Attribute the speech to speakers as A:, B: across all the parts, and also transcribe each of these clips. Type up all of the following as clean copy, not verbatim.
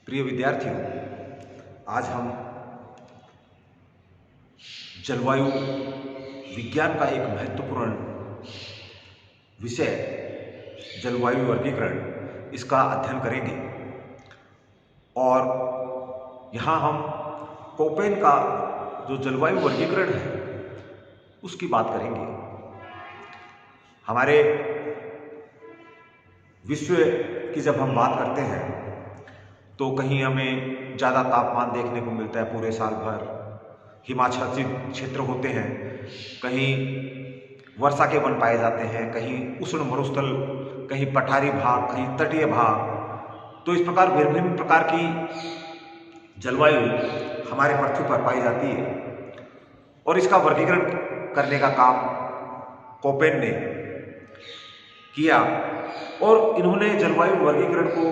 A: प्रिय विद्यार्थियों, आज हम जलवायु विज्ञान का एक महत्वपूर्ण विषय जलवायु वर्गीकरण इसका अध्ययन करेंगे और यहाँ हम कोपेन का जो जलवायु वर्गीकरण है उसकी बात करेंगे। हमारे विश्व की जब हम बात करते हैं तो कहीं हमें ज़्यादा तापमान देखने को मिलता है, पूरे साल भर हिमाच्छादित क्षेत्र होते हैं, कहीं वर्षा के वन पाए जाते हैं, कहीं उष्ण मरुस्थल, कहीं पठारी भाग, कहीं तटीय भाग। तो इस प्रकार विभिन्न प्रकार की जलवायु हमारे पृथ्वी पर पाई जाती है और इसका वर्गीकरण करने का काम कोपेन ने किया और इन्होंने जलवायु वर्गीकरण को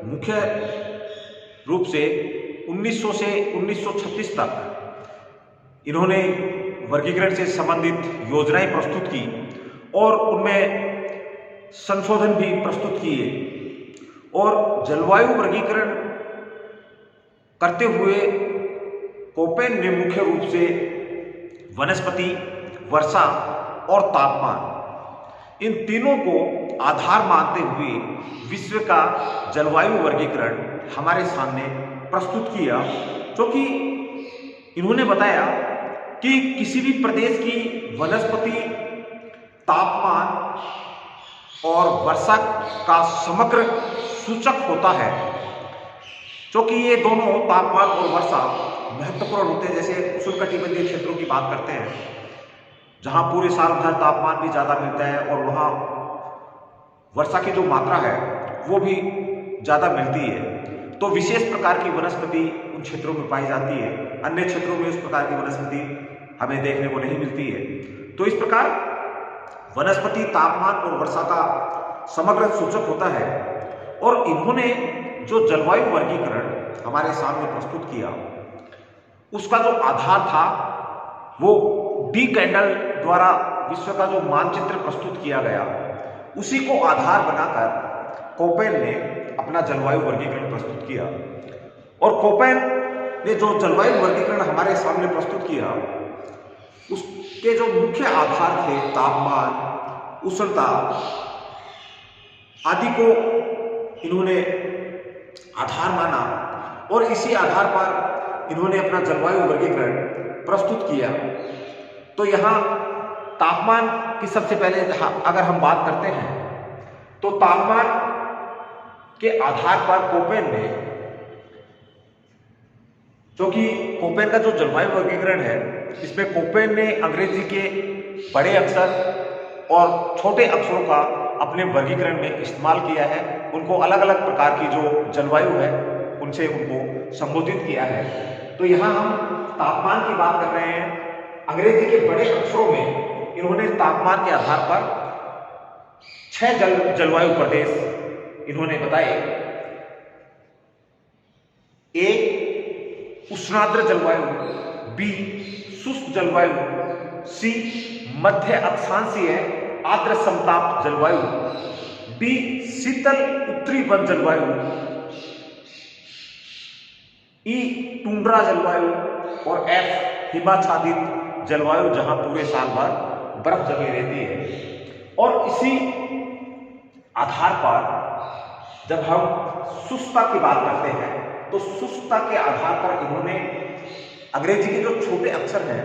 A: मुख्य रूप से 1900 से 1936 तक इन्होंने वर्गीकरण से संबंधित योजनाएं प्रस्तुत की और उनमें संशोधन भी प्रस्तुत किए और जलवायु वर्गीकरण करते हुए कोपेन ने मुख्य रूप से वनस्पति, वर्षा और तापमान, इन तीनों को आधार मानते हुए विश्व का जलवायु वर्गीकरण हमारे सामने प्रस्तुत किया। क्योंकि इन्होंने बताया कि किसी भी प्रदेश की वनस्पति, तापमान और वर्षा का समग्र सूचक होता है। क्योंकि ये दोनों तापमान और वर्षा महत्वपूर्ण होते हैं। जैसे उष्णकटिबंधीय क्षेत्रों की बात करते हैं, जहाँ पूरे साल भर तापमान भी ज़्यादा मिलता है और वहाँ वर्षा की जो मात्रा है वो भी ज़्यादा मिलती है, तो विशेष प्रकार की वनस्पति उन क्षेत्रों में पाई जाती है। अन्य क्षेत्रों में उस प्रकार की वनस्पति हमें देखने को नहीं मिलती है। तो इस प्रकार वनस्पति, तापमान और वर्षा का समग्र सूचक होता है और इन्होंने जो जलवायु वर्गीकरण हमारे सामने प्रस्तुत किया उसका जो आधार था वो डी कैंडल द्वारा विश्व का जो मानचित्र प्रस्तुत किया गया उसी को आधार बनाकर कोपेन ने अपना जलवायु वर्गीकरण प्रस्तुत किया। और कोपेन ने जो जलवायु वर्गीकरण हमारे सामने प्रस्तुत किया उसके जो मुख्य आधार थे तापमान, उष्णता आदि को इन्होंने आधार माना और इसी आधार पर इन्होंने अपना जलवायु वर्गीकरण प्रस्तुत किया। तो यहाँ तापमान की सबसे पहले अगर हम बात करते हैं तो तापमान के आधार पर कोपेन ने, क्योंकि कोपेन का जो जलवायु वर्गीकरण है इसमें कोपेन ने अंग्रेजी के बड़े अक्षर और छोटे अक्षरों का अपने वर्गीकरण में इस्तेमाल किया है। उनको अलग अलग प्रकार की जो जलवायु है उनसे उनको संबोधित किया है। तो यहाँ हम तापमान की बात कर रहे हैं। अंग्रेजी के बड़े अक्षरों में इन्होंने तापमान के आधार पर 6 जलवायु प्रदेश इन्होंने बताए। ए उष्णाद्र जलवायु, बी शुष्क जलवायु, सी मध्य अक्षांशीय आर्द्र समताप जलवायु, डी शीतल उत्तरी वन जलवायु, ई टुंड्रा जलवायु और एफ हिमाच्छादित जलवायु, जहां पूरे साल भर बर्फ जमी रहती है। और इसी आधार पर जब हम शुष्कता की बात करते हैं तो शुष्कता के आधार पर इन्होंने अंग्रेजी के जो छोटे अक्षर हैं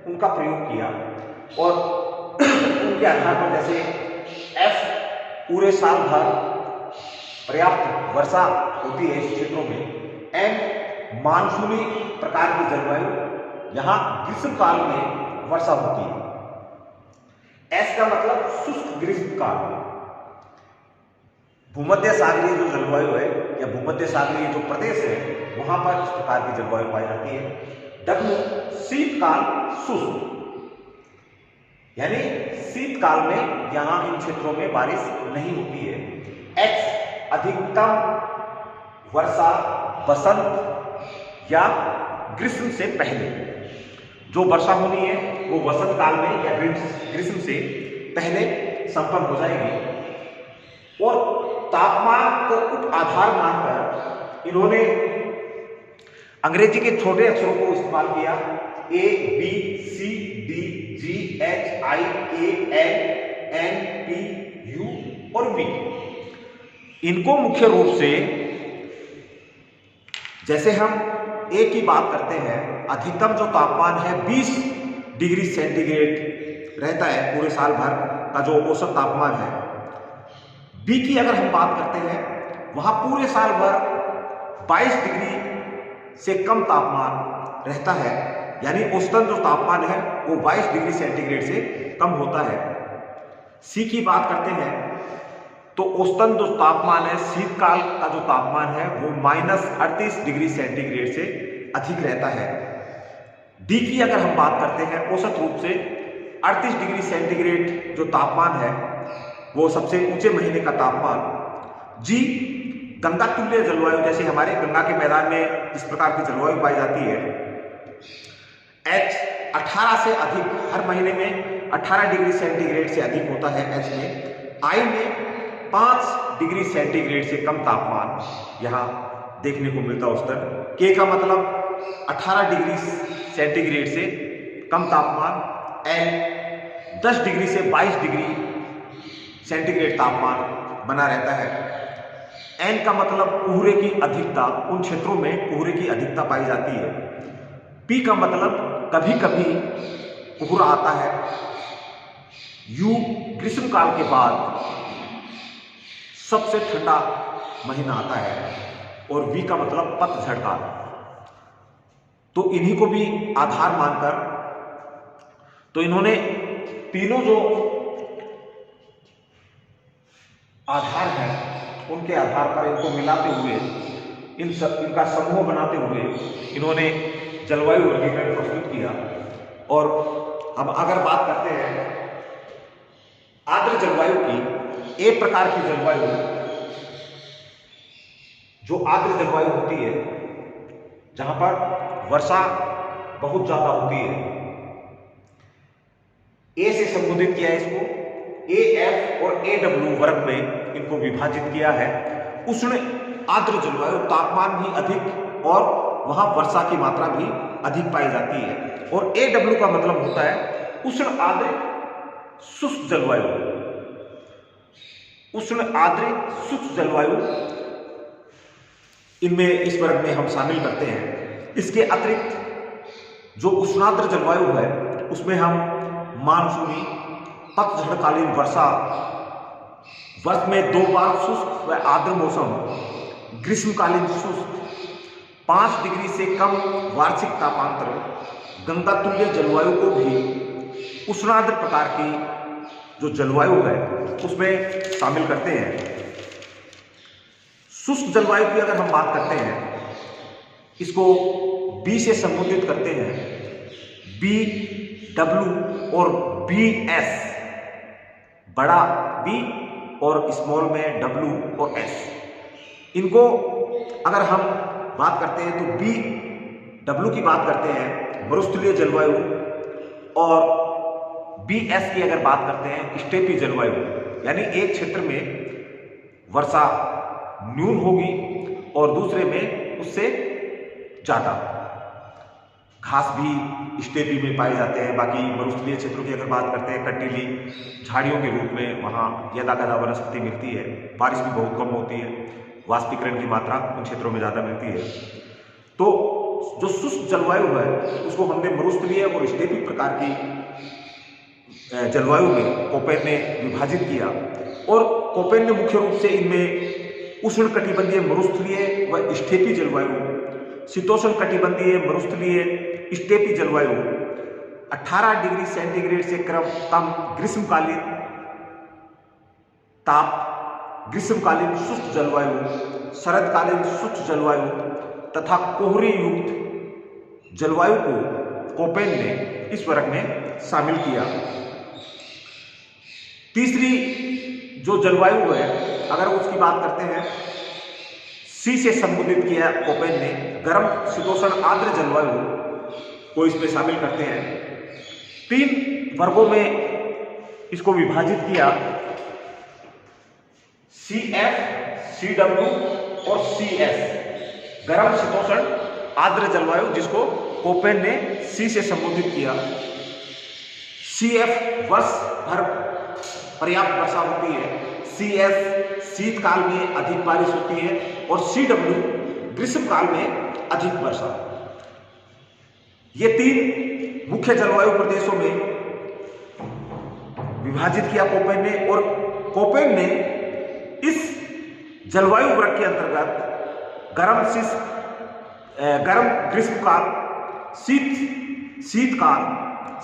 A: उनका प्रयोग किया और उनके आधार पर जैसे एफ पूरे साल भर पर्याप्त वर्षा होती है इस क्षेत्रों में, एम मानसूनी प्रकार की जलवायु, यहाँ ग्रीष्म काल में वर्षा होती है, एस का मतलब शुष्क ग्रीष्म काल। भूमध्य सागरीय जो जलवायु है या भूमध्य सागरीय जो प्रदेश है वहां पर इस प्रकार की जलवायु पाई जाती है। डब्ल्यू शीतकाल शुष्क, यानी शीतकाल में यहां इन क्षेत्रों में बारिश नहीं होती है। एक्स अधिकतम वर्षा वसंत या ग्रीष्म से पहले, जो वर्षा होनी है वो वसंत काल में या ग्रीष्म से पहले संपन्न हो जाएगी। और तापमान को उप आधार मानकर इन्होंने अंग्रेजी के छोटे अक्षरों को इस्तेमाल किया, A, B, C, D, G, H, I, K, L, N, P, U और V। इनको मुख्य रूप से, जैसे हम A की बात करते हैं, अधिकतम जो तापमान है 20 डिग्री सेंटीग्रेड रहता है पूरे साल भर का जो औसत तापमान है। B की अगर हम बात करते हैं, वहां पूरे साल भर 22 डिग्री से कम तापमान रहता है, यानी औसतन जो तापमान है वो 22 डिग्री सेंटीग्रेड से कम होता है। C की बात करते हैं तो औसतन जो तापमान है, शीतकाल का जो तापमान है वो -38 डिग्री सेंटीग्रेड से अधिक रहता है। D की अगर हम बात करते हैं, औसत रूप से 38 डिग्री सेंटीग्रेड जो तापमान है वो सबसे ऊंचे महीने का तापमान। G गंगा तुल्य जलवायु, जैसे हमारे गंगा के मैदान में इस प्रकार की जलवायु पाई जाती है। H 18 से अधिक, हर महीने में 18 डिग्री सेंटीग्रेड से अधिक होता है H में। I में 5 डिग्री सेंटीग्रेड से कम तापमान यहाँ देखने को मिलता है औसतन। K का मतलब 18 डिग्री सेंटीग्रेड से कम तापमान। L 10 डिग्री से 22 डिग्री सेंटीग्रेड तापमान बना रहता है। N का मतलब कोहरे की अधिकता, उन क्षेत्रों में कोहरे की अधिकता पाई जाती है। P का मतलब कभी कभी कोहरा आता है। U ग्रीष्म काल के बाद सबसे ठंडा महीना आता है। और V का मतलब पतझड़ काल। तो इन्हीं को भी आधार मानकर तो इन्होंने तीनों जो आधार है उनके आधार पर इनको मिलाते हुए, इनका समूह बनाते हुए इन्होंने जलवायु वर्गीकरण प्रस्तुत किया। और अब अगर बात करते हैं आर्द्र जलवायु की, एक प्रकार की जलवायु जो आर्द्र जलवायु होती है, जहां पर वर्षा बहुत ज्यादा होती है। ए से संबोधित किया है इसको, ए, एफ और AW वर्ग में इनको विभाजित किया है। उष्ण आर्द्र जलवायु, तापमान भी अधिक और वहां वर्षा की मात्रा भी अधिक पाई जाती है। और AW का मतलब होता है उष्ण आर्द्र शुष्क जलवायु। उष्ण आर्द्र शुष्क जलवायु, इनमें इस वर्ग में हम शामिल करते हैं। इसके अतिरिक्त जो उष्णार्द्र जलवायु है उसमें हम मानसूनी, पतझड़कालीन वर्षा, वर्ष में 2 बार शुष्क व आर्द्र मौसम, ग्रीष्मकालीन शुष्क, 5 डिग्री से कम वार्षिक तापांतर, गंगा तुल्य जलवायु को भी उष्णार्द्र प्रकार की जो जलवायु है उसमें शामिल करते हैं। शुष्क जलवायु की अगर हम बात करते हैं, इसको B से संबोधित करते हैं। B, W और BS, बड़ा B और स्मॉल में W और S। इनको अगर हम बात करते हैं तो W की बात करते हैं मरुस्थलीय जलवायु, और BS की अगर बात करते हैं स्टेपी जलवायु, यानी एक क्षेत्र में वर्षा न्यून होगी और दूसरे में उससे ज्यादा। घास भी स्टेपी में पाए जाते हैं। बाकी मरुस्थलीय क्षेत्रों की अगर बात करते हैं, कटीली झाड़ियों के रूप में वहाँ यदाकदा वनस्पति मिलती है। बारिश भी बहुत कम होती है, वाष्पीकरण की मात्रा उन क्षेत्रों में ज़्यादा मिलती है। तो जो शुष्क जलवायु है उसको हमने मरुस्थलीय और स्टेपी प्रकार की जलवायु में कोपेन ने विभाजित किया। और कोपेन ने मुख्य रूप से इनमें उष्ण कटिबंधीय मरुस्थलीय व स्टेपी जलवायु, शीतोष्ण कटिबंधीय मरुस्थलीय स्टेपी जलवायु, 18 डिग्री सेंटीग्रेड से कम ग्रीष्मकालीन ताप, ग्रीष्मकालीन शुष्क जलवायु, शरदकालीन शुष्क जलवायु तथा कोहरे युक्त जलवायु को कोपेन ने इस वर्ग में शामिल किया। तीसरी जो जलवायु है अगर उसकी बात करते हैं, C से संबोधित किया कोपेन ने, गर्म शीतोष्ण आर्द्र जलवायु को इसमें शामिल करते हैं। 3 वर्गों में इसको विभाजित किया, CF, CW और CS। गर्म शीतोष्ण आर्द्र जलवायु, जिसको कोपेन ने सी से संबोधित किया। CF वर्ष भर पर्याप्त वर्षा होती है, CS शीतकाल में अधिक बारिश होती है और CW ग्रीष्म काल में अधिक वर्षा। ये 3 मुख्य जलवायु प्रदेशों में विभाजित किया कोपेन ने, और कोपेन ने इस जलवायु वर्ग के अंतर्गत गर्म ग्रीष्मकाल, शीतकाल,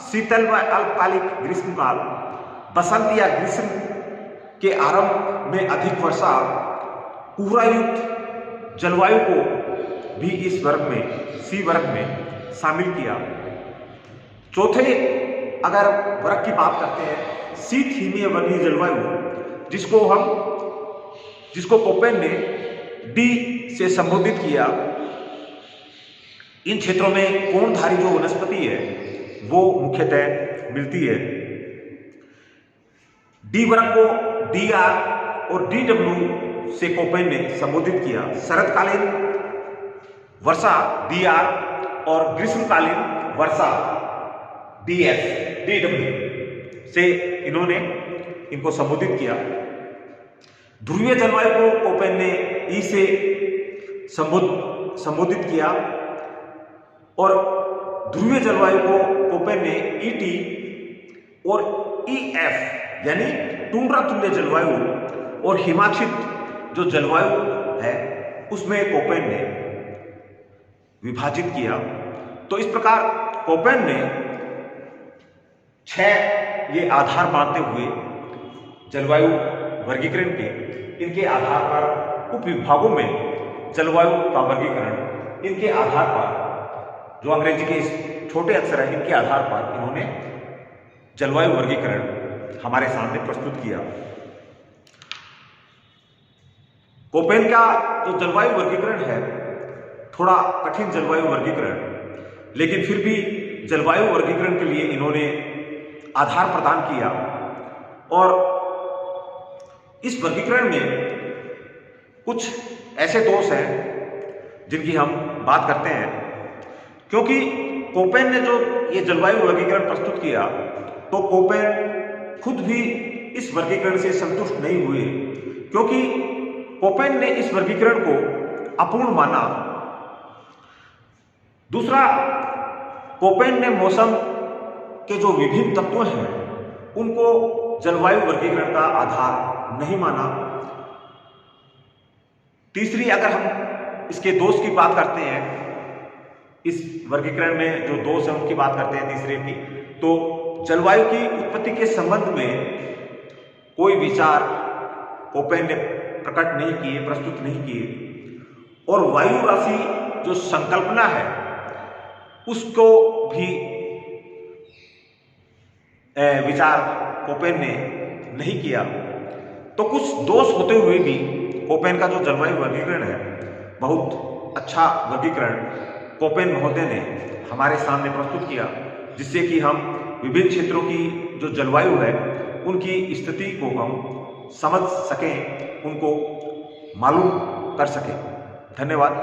A: शीतल व अल्पकालिक ग्रीष्मकाल, बसंत या ग्रीष्म के आरंभ में अधिक वर्षा, कोहरायुक्त जलवायु को भी इस वर्ग में, सी वर्ग में शामिल किया। चौथे अगर वर्ग की बात करते हैं, शीत हिमीय वर्गीय जलवायु, जिसको कोपेन ने डी से संबोधित किया। इन क्षेत्रों में कोणधारी जो वनस्पति है वो मुख्यतः मिलती है। डी वर्ग को DR और DW से कोपेन ने संबोधित किया। शरतकालीन वर्षा DR और ग्रीष्मकालीन वर्षा DW से इन्होंने इनको संबोधित किया। ध्रुवीय जलवायु को कोपेन ने ई से संबोधित किया और ध्रुवीय जलवायु को कोपेन ने ET और EF यानी टुंड्रा तुल्य जलवायु और हिमाच्छिद जो जलवायु है उसमें कोपेन ने विभाजित किया। तो इस प्रकार कोपेन ने 6 ये आधार मानते हुए जलवायु वर्गीकरण के, इनके आधार पर उप विभागों में जलवायु का वर्गीकरण, इनके आधार पर जो अंग्रेजी के छोटे अक्षर हैं इनके आधार पर इन्होंने जलवायु वर्गीकरण हमारे सामने प्रस्तुत किया। कोपेन का जो जलवायु वर्गीकरण है थोड़ा कठिन जलवायु वर्गीकरण, लेकिन फिर भी जलवायु वर्गीकरण के लिए इन्होंने आधार प्रदान किया और इस वर्गीकरण में कुछ ऐसे दोष हैं जिनकी हम बात करते हैं। क्योंकि कोपेन ने जो ये जलवायु वर्गीकरण प्रस्तुत किया तो कोपेन खुद भी इस वर्गीकरण से संतुष्ट नहीं हुए, क्योंकि कोपेन ने इस वर्गीकरण को अपूर्ण माना। दूसरा, कोपेन ने मौसम के जो विभिन्न तत्व हैं उनको जलवायु वर्गीकरण का आधार नहीं माना। तीसरी, अगर हम इसके दोष की बात करते हैं, इस वर्गीकरण में जो दोष है उनकी बात करते हैं तीसरे की, तो जलवायु की उत्पत्ति के संबंध में कोई विचार कोपेन ने प्रकट नहीं किए, प्रस्तुत नहीं किए, और वायु राशि जो संकल्पना है उसको भी विचार कोपेन ने नहीं किया। तो कुछ दोष होते हुए भी कोपेन का जो जलवायु वर्गीकरण है बहुत अच्छा वर्गीकरण कोपेन महोदय ने हमारे सामने प्रस्तुत किया, जिससे कि हम विभिन्न क्षेत्रों की जो जलवायु है उनकी स्थिति को हम समझ सकें, उनको मालूम कर सकें। धन्यवाद।